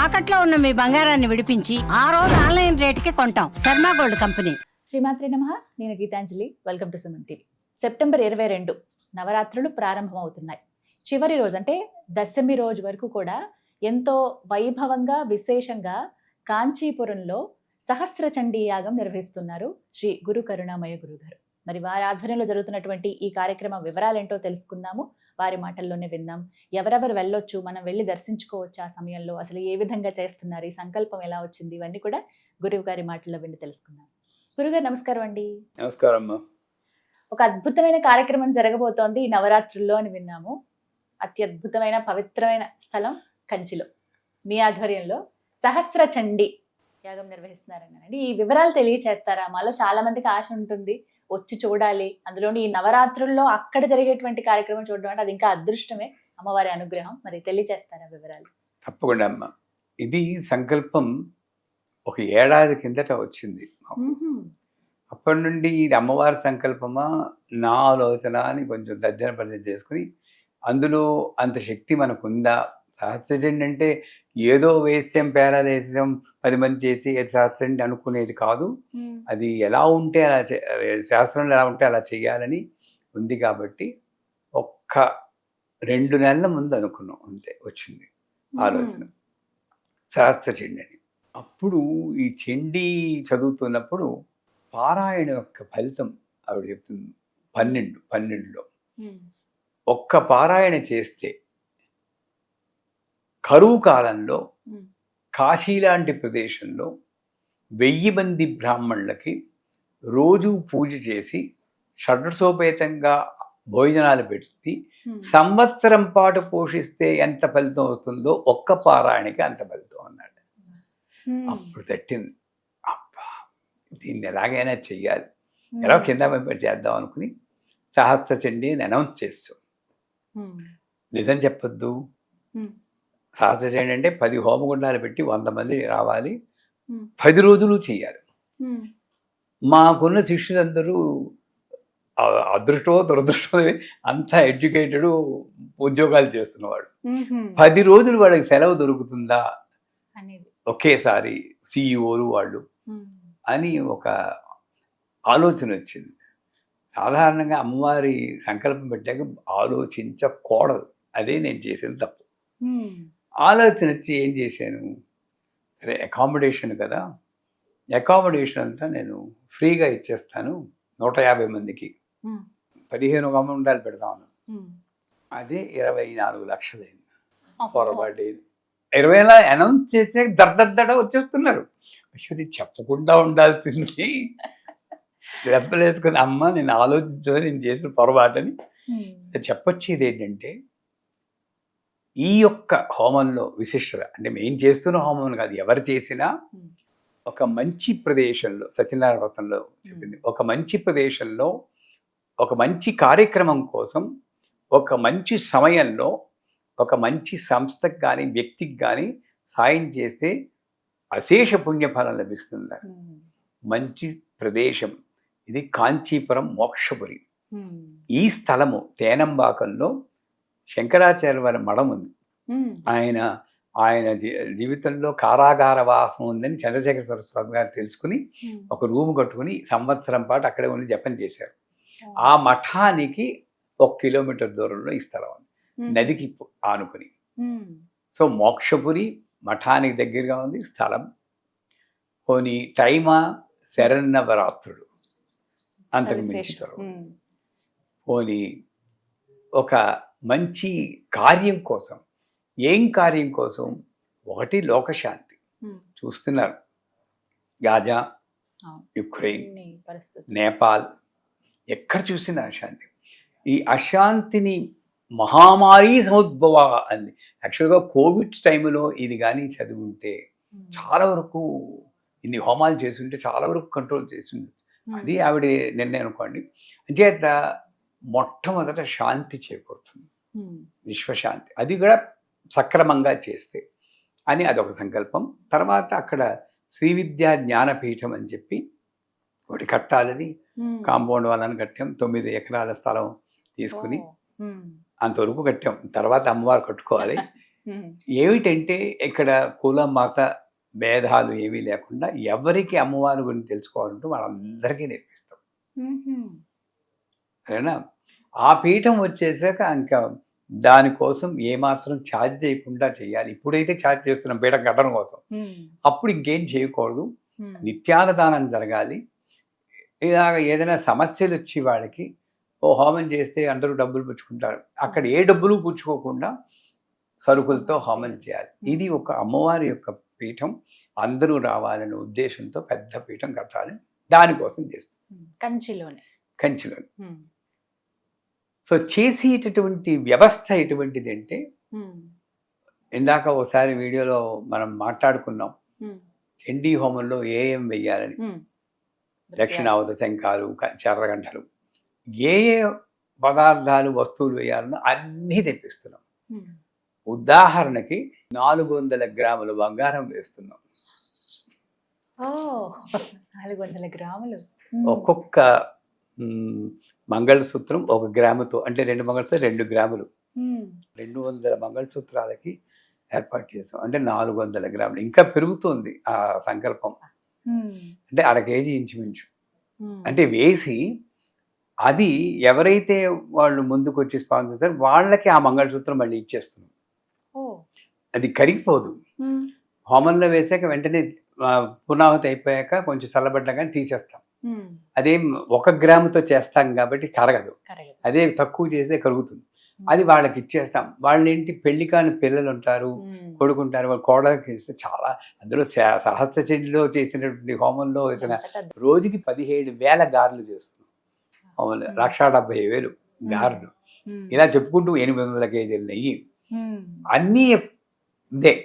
తాకట్లో ఉన్న మీ బంగారాన్ని విడిపించి ఆ రోజు ఆన్లైన్ రేటుకి కొంటాం. Sharma gold company. శ్రీమాత్రి నమః. నేను Geetanjali. Welcome to Suman TV. September 22 నవరాత్రులు ప్రారంభమవుతున్నాయి. చివరి రోజు అంటే దశమి రోజు వరకు కూడా ఎంతో వైభవంగా విశేషంగా కాంచీపురంలో సహస్ర చండీ యాగం నిర్వహిస్తున్నారు శ్రీ గురు కరుణామయ గురుగారు. మరి వారి ఆధ్వర్యంలో జరుగుతున్నటువంటి ఈ కార్యక్రమం వివరాలేంటో తెలుసుకుందాము. వారి మాటల్లోనే విందాం. ఎవరెవరు వెళ్ళొచ్చు, మనం వెళ్ళి దర్శించుకోవచ్చు, ఆ సమయంలో అసలు ఏ విధంగా చేస్తున్నారు, ఈ సంకల్పం ఎలా వచ్చింది, ఇవన్నీ కూడా గురువు గారి మాటల్లో విని తెలుసుకుందాం. గురుగారు నమస్కారం అండి. నమస్కారం అమ్మా. ఒక అద్భుతమైన కార్యక్రమం జరగబోతోంది ఈ నవరాత్రుల్లో అని విన్నాము. అత్యద్భుతమైన పవిత్రమైన స్థలం కంచిలో మీ ఆధ్వర్యంలో సహస్ర చండీ యాగం నిర్వహిస్తున్నారన్నారండి. ఈ వివరాలు తెలియచేస్తారా? మాలో చాలా మందికి ఆశ ఉంటుంది, వచ్చి చూడాలి, అందులోని ఈ నవరాత్రుల్లో అక్కడ జరిగేటువంటి కార్యక్రమం చూడడం అంటే అది ఇంకా అదృష్టమే, అమ్మవారి అనుగ్రహం. మరి తెలియచేస్తారా వివరాలు? తప్పకుండా అమ్మా. ఇది సంకల్పం ఒక ఏడాది కిందట వచ్చింది. అప్పటి నుండి ఇది అమ్మవారి సంకల్పమా నా ఆలోచన అని కొంచెం తర్జన భర్జన చేసుకుని అందులో అంత శక్తి మనకుందా, సహస్రచండి అంటే ఏదో వేసాం, పేరాలు వేసాం, 10 మంది చేసి సహస్రచండి అనుకునేది కాదు. అది ఎలా ఉంటే అలా శాస్త్రంలో ఎలా ఉంటే అలా చేయాలని ఉంది. కాబట్టి ఒక్క 2 నెలల ముందు అనుకున్నాం, అంతే వచ్చింది ఆలోచన సహస్రచండి అని. అప్పుడు ఈ చండీ చదువుతున్నప్పుడు పారాయణ యొక్క ఫలితం ఆవిడ చెప్తుంది. 12లో ఒక్క పారాయణ చేస్తే కరువు కాలంలో కాశీ లాంటి ప్రదేశంలో 1000 మంది బ్రాహ్మణులకి రోజు పూజ చేసి షడ్రసోపేతంగా భోజనాలు పెట్టి సంవత్సరం పాటు పోషిస్తే ఎంత ఫలితం వస్తుందో ఒక్క పారాయణకి అంత ఫలితం అన్నాడు. అప్పుడు తట్టింది, అబ్బా దీన్ని ఎలాగైనా చెయ్యాలి, ఎలా కింద చేద్దాం అనుకుని సహస్ర చండీ అని అనౌన్స్ చేస్తాం. నిజం చెప్పొద్దు, సహస్ర చండీ అంటే 10 హోమగుండాలు పెట్టి 100 మంది రావాలి, 10 రోజులు చేయాలి. మాకున్న శిష్యులందరూ అదృష్టమో దురదృష్టమో అంతా ఎడ్యుకేటెడ్, ఉద్యోగాలు చేస్తున్నవాడు. 10 రోజులు వాళ్ళకి సెలవు దొరుకుతుందా ఒకేసారి సిఇఓలు వాళ్ళు అని ఒక ఆలోచన వచ్చింది. సాధారణంగా అమ్మవారి సంకల్పం పెట్టాక ఆలోచించకూడదు, అదే నేను చేసిన తప్పు. ఆలోచన వచ్చి ఏం చేశాను, సరే అకామిడేషన్ కదా, అకామిడేషన్ అంతా నేను ఫ్రీగా ఇచ్చేస్తాను 150 మందికి, 15 హోమగుండాలు పెడతాను. అదే 24 లక్షలైంది. పొరపాటు 20 అనౌన్స్ చేసే దర్దడ వచ్చేస్తున్నారు. ఇది చెప్పకుండా ఉండాల్సింది, రెప్పలేసుకుని అమ్మ నేను ఆలోచించని నేను చేసిన పొరపాటని చెప్పొచ్చేది ఏంటంటే, ఈ యొక్క హోమంలో విశిష్టత అంటే మేము చేస్తున్న హోమం కాదు, ఎవరు చేసినా ఒక మంచి ప్రదేశంలో, సత్యనారాయణ వ్రతంలో చెప్పింది, ఒక మంచి ప్రదేశంలో ఒక మంచి కార్యక్రమం కోసం ఒక మంచి సమయంలో ఒక మంచి సంస్థకు కానీ వ్యక్తికి కానీ సాయం చేస్తే అశేష పుణ్యఫలం లభిస్తుంది. మంచి ప్రదేశం ఇది కాంచీపురం మోక్షపురి. ఈ స్థలము తేనంబాకంలో శంకరాచార్య వారి మఠం ఉంది. ఆయన జీవితంలో కారాగార వాసం ఉందని చంద్రశేఖర సరస్వతి గారు తెలుసుకుని ఒక రూమ్ కట్టుకుని సంవత్సరం పాటు అక్కడే ఉండి జపం చేశారు. ఆ మఠానికి 1 కిలోమీటర్ దూరంలో ఈ స్థలం ఉంది, నదికి ఆనుకుని. సో మోక్షపురి మఠానికి దగ్గరగా ఉంది స్థలం. పోనీ టైమా శరన్నవరాత్రుడు అంతకు మించి పోనీ ఒక మంచి కార్యం కోసం. ఏం కార్యం కోసం? ఒకటి లోకశాంతి. చూస్తున్నారు గాజా, యుక్రెయిన్, నేపాల్, ఎక్కడ చూసినా అశాంతి. ఈ అశాంతిని మహామారి సముద్భవ అంది. యాక్చువల్గా కోవిడ్ టైంలో ఇది కానీ చదివి ఉంటే చాలా వరకు, ఇన్ని హోమాలు చేస్తుంటే చాలా వరకు కంట్రోల్ చేసింది. అది ఆవిడ నిర్ణయం అనుకోండి. అంచేత మొట్టమొదట శాంతి చేకూరుతుంది, విశ్వశాంతి, అది కూడా సక్రమంగా చేస్తే అని అదొక సంకల్పం. తర్వాత అక్కడ శ్రీ విద్యా జ్ఞానపీఠం అని చెప్పి ఒకటి కట్టాలని కాంపౌండ్ వాళ్ళని కట్టాం. 9 ఎకరాల స్థలం తీసుకుని అంతవరకు కట్టాం. తర్వాత అమ్మవారు కట్టుకోవాలి. ఏమిటంటే ఇక్కడ కుల మత భేదాలు ఏమీ లేకుండా ఎవరికి అమ్మవారి గురించి తెలుసుకోవాలంటే వాళ్ళందరికీ నేర్పిస్తాం. సరేనా? ఆ పీఠం వచ్చేసాక ఇంకా దానికోసం ఏమాత్రం ఛార్జ్ చేయకుండా చేయాలి. ఇప్పుడైతే ఛార్జ్ చేస్తున్నాం పీఠం కట్టడం కోసం. అప్పుడు ఇంకేం చేయకూడదు. నిత్యాన్నదానం జరగాలి. ఇలాగ ఏదైనా సమస్యలు వచ్చి వాళ్ళకి హోమం చేస్తే అందరూ డబ్బులు పుచ్చుకుంటారు. అక్కడ ఏ డబ్బులు పుచ్చుకోకుండా సరుకులతో హోమం చేయాలి. ఇది ఒక అమ్మవారి యొక్క పీఠం. అందరూ రావాలనే ఉద్దేశంతో పెద్ద పీఠం కట్టాలి. దానికోసం చేస్తాం. కంచిలో. సో చేసేటటువంటి వ్యవస్థ ఎటువంటిది అంటే, ఇందాక ఒకసారి వీడియోలో మనం మాట్లాడుకున్నాం చండీ హోమంలో ఏం వెయ్యాలని. దక్షిణావత శంఖాలు, చర్రగంటలు, ఏ పదార్థాలు వస్తువులు వేయాలనో అన్నీ తెప్పిస్తున్నాం. ఉదాహరణకి 400 గ్రాముల బంగారం వేస్తున్నాం. 400 గ్రాములు. ఒక్కొక్క మంగళసూత్రం 1 గ్రాముతో, అంటే 2 మంగళసూత్రం 2 గ్రాములు, 200 మంగళసూత్రాలకి ఏర్పాటు చేసాం. అంటే 400 గ్రాములు. ఇంకా పెరుగుతుంది ఆ సంకల్పం. అంటే 1/2 కేజీ ఇంచుమించు. అంటే వేసి అది ఎవరైతే వాళ్ళు ముందుకు వచ్చి స్పాన్సర్ చేస్తారో వాళ్ళకి ఆ మంగళసూత్రం మళ్ళీ ఇచ్చేస్తున్నాం. అది కరిగిపోదు. హోమంలో వేసాక వెంటనే పునాహుతి అయిపోయాక కొంచెం చల్లబడ్డాక తీసేస్తాం. అదేం 1 గ్రాముతో చేస్తాం కాబట్టి కరగదు. అదే తక్కువ చేస్తే కరుగుతుంది. అది వాళ్ళకి ఇచ్చేస్తాం. వాళ్ళు ఏంటి, పెళ్లి కాని పిల్లలు ఉంటారు, కొడుకుంటారు, వాళ్ళు కోడలకి ఇస్తే చాలా, అందులో సహస్ర చెడిలో చేసినటువంటి హోమంలో ఇతను రోజుకి 17,000 గారెలు చేస్తున్నాం. హోమంలో 1,70,000 గారెలు. ఇలా చెప్పుకుంటూ 800 కేజీలు నెయ్యి, అన్నీ ఇదే.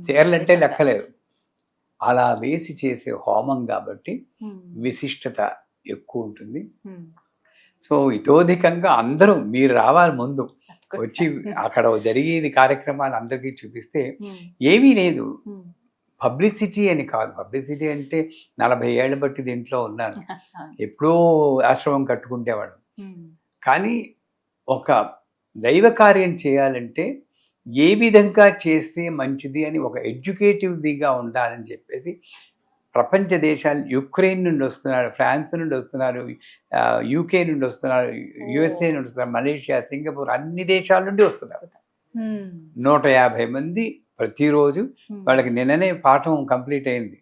చీరలంటే లెక్కలేదు. అలా వేసి చేసే హోమం కాబట్టి విశిష్టత ఎక్కువ ఉంటుంది. సో ఇతోధికంగా అందరూ మీరు రావాలి, ముందు వచ్చి అక్కడ జరిగేది కార్యక్రమాలు అందరికీ చూపిస్తే ఏమీ లేదు. పబ్లిసిటీ అని కాదు. పబ్లిసిటీ అంటే 40 ఏళ్ళ బట్టి దీంట్లో ఉన్నాను. ఎప్పుడో ఆశ్రమం కట్టుకుంటేవాడు. కానీ ఒక దైవ కార్యం చేయాలంటే ఏ విధంగా చేస్తే మంచిది అని ఒక ఎడ్యుకేటివ్గా ఉండాలని చెప్పేసి ప్రపంచ దేశాలు, యుక్రెయిన్ నుండి వస్తున్నారు, ఫ్రాన్స్ నుండి వస్తున్నారు, యూకే నుండి వస్తున్నారు, యుఎస్ఏ నుండి వస్తున్నారు, మలేషియా, సింగపూర్, అన్ని దేశాల నుండి వస్తున్నారు. 150 మంది ప్రతిరోజు. వాళ్ళకి నిన్ననే పాఠం కంప్లీట్ అయింది.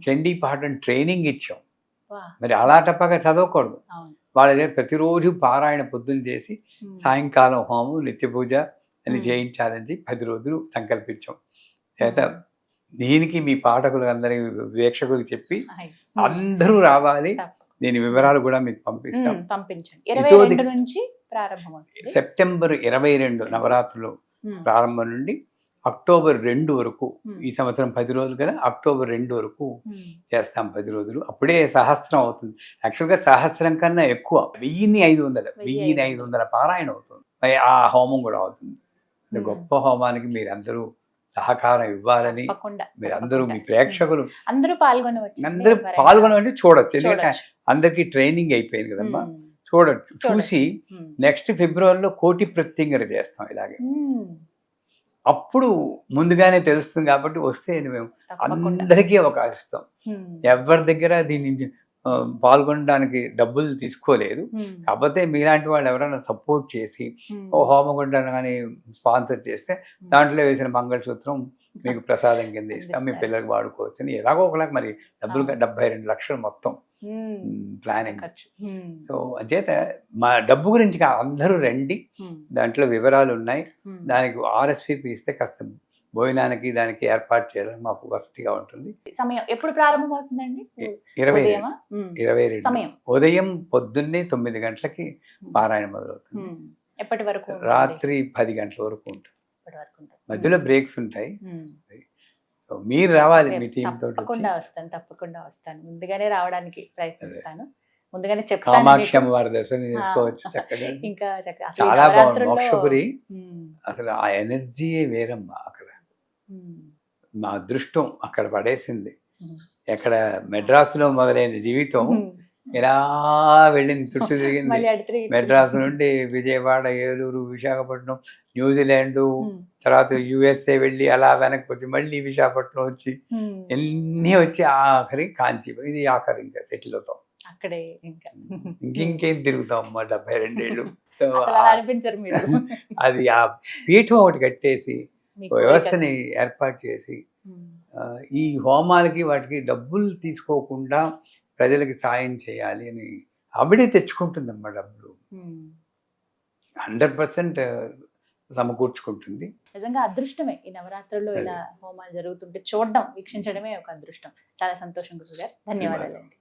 చండీ పాఠం ట్రైనింగ్ ఇచ్చాం. మరి అలా టప్పగా చదవకూడదు. వాళ్ళ దగ్గర ప్రతిరోజు పారాయణ పొద్దున్న చేసి సాయంకాలం హోమం, నిత్య పూజ అని చేయించాలని 10 రోజులు సంకల్పించాం. చేత దీనికి మీ పాఠకులు అందరి వీక్షకులకు చెప్పి అందరూ రావాలి. దీని వివరాలు కూడా మీకు పంపిస్తాం. సెప్టెంబర్ 22 నవరాత్రులు ప్రారంభం నుండి అక్టోబర్ 2 వరకు, ఈ సంవత్సరం 10 రోజులు కదా, అక్టోబర్ 2 వరకు చేస్తాం. 10 రోజులు. అప్పుడే సహస్రం అవుతుంది. యాక్చువల్గా సహస్రం కన్నా ఎక్కువ, 1500 పారాయణ అవుతుంది. ఆ హోమం కూడా అవుతుంది. గొప్ప హోమానికి మీరందరూ సహకారం ఇవ్వాలని మీరందరూ, మీ ప్రేక్షకులు అందరూ పాల్గొనవంటే చూడొచ్చు. ఎందుకంటే అందరికీ ట్రైనింగ్ అయిపోయింది కదమ్మా, చూడొచ్చు. చూసి నెక్స్ట్ ఫిబ్రవరిలో కోటి ప్రత్యంగర చేస్తాం. ఇలాగే అప్పుడు ముందుగానే తెలుస్తుంది కాబట్టి వస్తే మేము అందరికీ అవకాశం ఇస్తాం. ఎవరి దగ్గర దీన్ని పాల్గొనడానికి డబ్బులు తీసుకోలేదు. కాకపోతే మీలాంటి వాళ్ళు ఎవరైనా సపోర్ట్ చేసి హోమగుండ కానీ స్పాన్సర్ చేస్తే దాంట్లో వేసిన మంగళసూత్రం మీకు ప్రసాదం కింద ఇస్తాం, మీ పిల్లలకు వాడుకోవచ్చు అని. ఎలాగో ఒకలాగా మరి డబ్బులు 72 లక్షలు మొత్తం ప్లానింగ్. సో అంచేత మా డబ్బు గురించి అందరూ రండి, దాంట్లో వివరాలు ఉన్నాయి. దానికి RSVP ఇస్తే కాస్త భోజనానికి దానికి ఏర్పాటు చేయడం మాకు వసతిగా ఉంటుంది. సమయం ఎప్పుడు ప్రారంభమవుతుందండి? 22 ఉదయం పొద్దున్నే 9 గంటలకి పారాయణ మొదలవుతుంది. ఎప్పటి వరకు? రాత్రి 10 గంటల వరకు ఉంటుంది. మధ్యలో బ్రేక్స్ ఉంటాయి. సో మీరు రావాలి మీ టీం తోటి. తప్పకుండా వస్తాను. ముందుగానే రావడానికి ప్రయత్నిస్తాను. ముందుగానే కామాక్షి అమ్మవారి దర్శనం చేసుకోవచ్చు చక్కగా. ఇంకా చాలా బాగుంది మోక్షపురి. అసలు ఆ ఎనర్జీయే వేరమ్మా. అక్కడ మా అదృష్టం అక్కడ పడేసింది. ఎక్కడ మెడ్రాసులో మొదలైన జీవితం ఇలా వెళ్ళింది, చుట్టూ తిరిగింది. మళ్ళీ అటు తిరిగి మెడ్రాస్ నుండి విజయవాడ, ఏలూరు, విశాఖపట్నం, న్యూజిలాండ్, ఉమ్, తర్వాత యుఎస్ఏ వెళ్ళి అలా వెనక్కి వచ్చి మళ్ళీ విశాఖపట్నం వచ్చి ఉమ్, ఎన్ని వచ్చి ఆఖరి కాంచీపురం, ఇది ఆఖరి ఇంకా సెటిల్ అవుతాం. అక్కడే ఇంకా ఇంకేం తిరుగుతాం అమ్మా 72 ఏళ్ళు. సో అసలు అలా అనిపించరు మీరు. అది ఆ పీఠం ఒకటి కట్టేసి మీ ఒక వ్యవస్థని ఏర్పాటు చేసి ఉమ్, ఈ హోమాలకి వాటికి డబ్బులు తీసుకోకుండా ప్రజలకి సాయం చేయాలి అని ఆవిడే తెచ్చుకుంటుందమ్మా డబ్బులు. ఉమ్. 100% సమకూర్చుకుంటుంది. నిజంగా అదృష్టమే ఈ నవరాత్రుల్లో ఇలా హోమాలు జరుగుతుంటే చూడడం, వీక్షించడమే ఒక అదృష్టం. చాలా సంతోషం గురుగారు, ధన్యవాదాలండి.